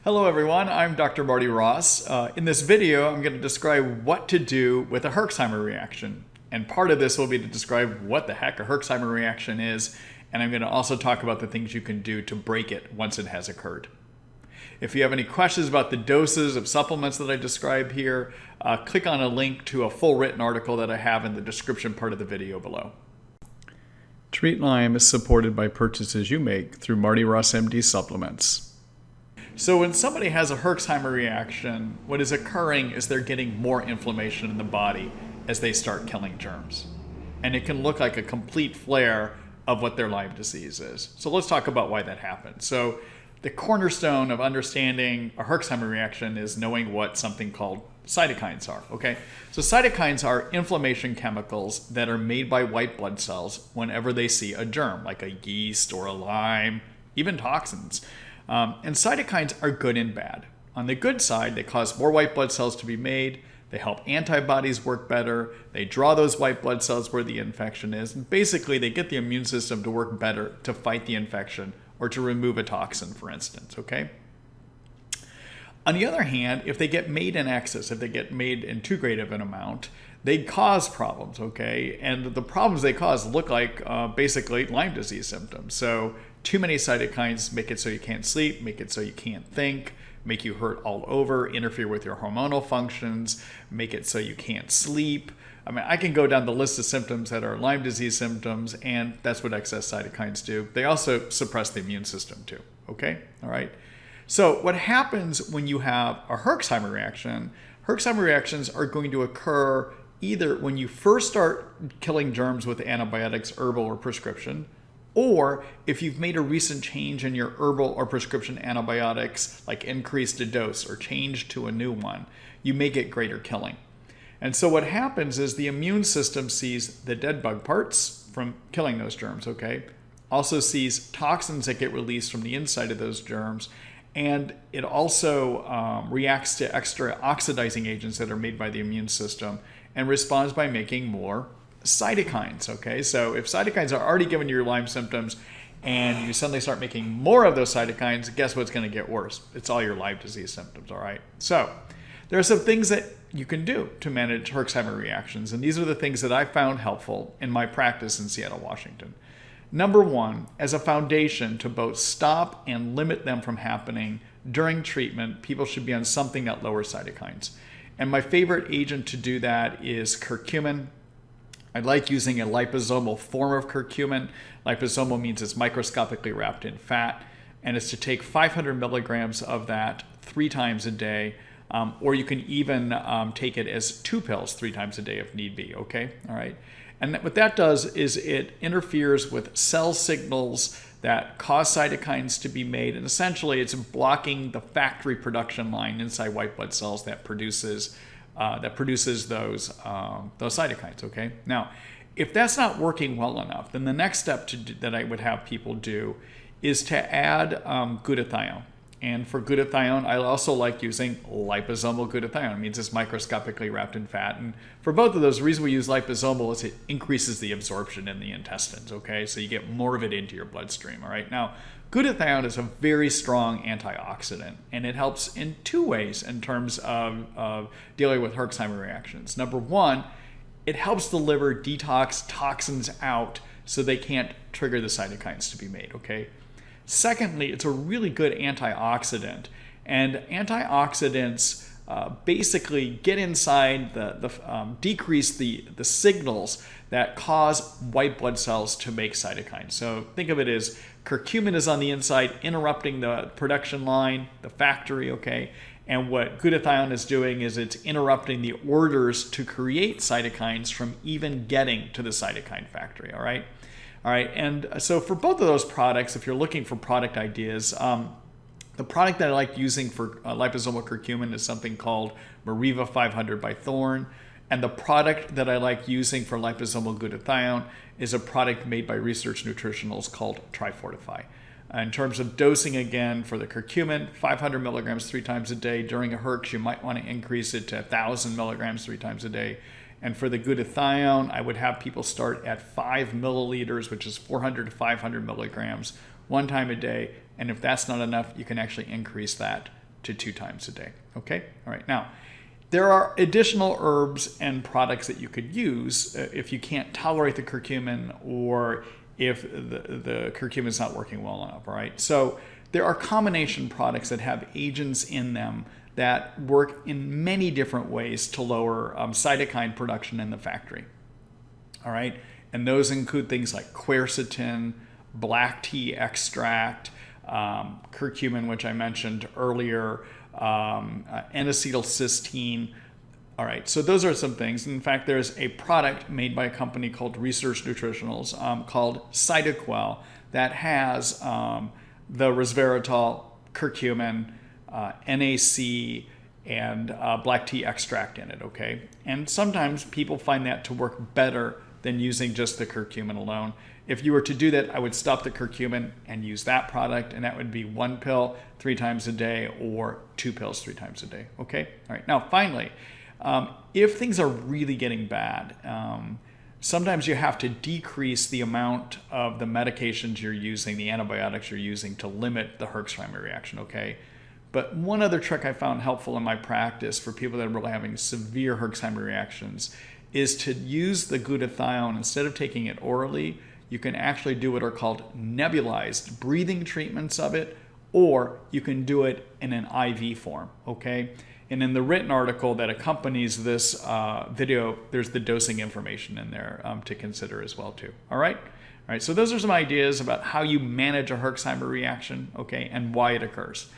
Hello everyone, I'm Dr. Marty Ross. In this video, I'm going to describe what to do with a Herxheimer reaction. And part of this will be to describe what the heck a Herxheimer reaction is, and I'm going to also talk about the things you can do to break it once it has occurred. If you have any questions about the doses of supplements that I describe here, click on a link to a full written article that I have in the description part of the video below. Treat Lyme is supported by purchases you make through Marty Ross MD supplements. So when somebody has a Herxheimer reaction, what is occurring is they're getting more inflammation in the body as they start killing germs. And it can look like a complete flare of what their Lyme disease is. So let's talk about why that happens. So the cornerstone of understanding a Herxheimer reaction is knowing what something called cytokines are, okay? So cytokines are inflammation chemicals that are made by white blood cells whenever they see a germ, like a yeast or a Lyme, even toxins. And cytokines are good and bad. On the good side, they cause more white blood cells to be made. They help antibodies work better. They draw those white blood cells where the infection is. And basically, they get the immune system to work better to fight the infection or to remove a toxin, for instance, okay? On the other hand, if they get made in excess, if they get made in too great of an amount, they cause problems, okay? And the problems they cause look like basically Lyme disease symptoms. So too many cytokines make it so you can't sleep, make it so you can't think, make you hurt all over, interfere with your hormonal functions, make it so you can't sleep. I mean, I can go down the list of symptoms that are Lyme disease symptoms, and that's what excess cytokines do. They also suppress the immune system too, okay? All right. So what happens when you have a Herxheimer reaction, Herxheimer reactions are going to occur either when you first start killing germs with antibiotics, herbal or prescription, or if you've made a recent change in your herbal or prescription antibiotics, like increased a dose or changed to a new one, you may get greater killing. And so what happens is the immune system sees the dead bug parts from killing those germs, okay? Also sees toxins that get released from the inside of those germs, and it also reacts to extra oxidizing agents that are made by the immune system and responds by making more cytokines, okay? So if cytokines are already giving you your Lyme symptoms and you suddenly start making more of those cytokines, guess what's going to get worse? It's all your Lyme disease symptoms, all right? So there are some things that you can do to manage Herxheimer reactions, and these are the things that I found helpful in my practice in Seattle, Washington. Number one, as a foundation to both stop and limit them from happening during treatment, people should be on something that lowers cytokines. And my favorite agent to do that is curcumin. I like using a liposomal form of curcumin. Liposomal means it's microscopically wrapped in fat, and it's to take 500 milligrams of that 3 times a day, or you can even take it as 2 pills 3 times a day if need be, okay? All right. And what that does is it interferes with cell signals that cause cytokines to be made, and essentially it's blocking the factory production line inside white blood cells that produces those cytokines, okay? Now, if that's not working well enough, then the next step that I would have people do is to add glutathione. And for glutathione, I also like using liposomal glutathione. It means it's microscopically wrapped in fat. And for both of those, the reason we use liposomal is it increases the absorption in the intestines, okay? So you get more of it into your bloodstream, all right? Now, glutathione is a very strong antioxidant, and it helps in 2 ways in terms of dealing with Herxheimer reactions. Number one, it helps the liver detox toxins out so they can't trigger the cytokines to be made, okay? Secondly, it's a really good antioxidant, and antioxidants basically get inside decrease the signals that cause white blood cells to make cytokines. So think of it as curcumin is on the inside, interrupting the production line, the factory, okay? And what glutathione is doing is it's interrupting the orders to create cytokines from even getting to the cytokine factory, all right? All right, and so for both of those products, if you're looking for product ideas, the product that I like using for liposomal curcumin is something called Mariva 500 by Thorne. And the product that I like using for liposomal glutathione is a product made by Research Nutritionals called Trifortify. In terms of dosing, again, for the curcumin, 500 milligrams 3 times a day. During a Herx, you might want to increase it to 1,000 milligrams 3 times a day. And for the glutathione, I would have people start at 5 milliliters, which is 400 to 500 milligrams, 1 time a day. And if that's not enough, you can actually increase that to 2 times a day. Okay? All right. Now, there are additional herbs and products that you could use if you can't tolerate the curcumin or if the curcumin is not working well enough. All right. So there are combination products that have agents in them that work in many different ways to lower cytokine production in the factory. All right. And those include things like quercetin, black tea extract, curcumin, which I mentioned earlier, N-acetylcysteine. All right, so those are some things. In fact, there's a product made by a company called Research Nutritionals called Cytoquel that has the resveratrol, curcumin, NAC, and black tea extract in it, okay? And sometimes people find that to work better than using just the curcumin alone. If you were to do that, I would stop the curcumin and use that product, and that would be 1 pill 3 times a day or 2 pills 3 times a day, okay? All right, now finally, if things are really getting bad, sometimes you have to decrease the amount of the medications you're using, the antibiotics you're using to limit the Herxheimer reaction, okay? But one other trick I found helpful in my practice for people that are really having severe Herxheimer reactions is to use the glutathione. Instead of taking it orally, you can actually do what are called nebulized breathing treatments of it, or you can do it in an IV form, okay? And in the written article that accompanies this video, there's the dosing information in there to consider as well too, all right? All right, so those are some ideas about how you manage a Herxheimer reaction, okay, and why it occurs.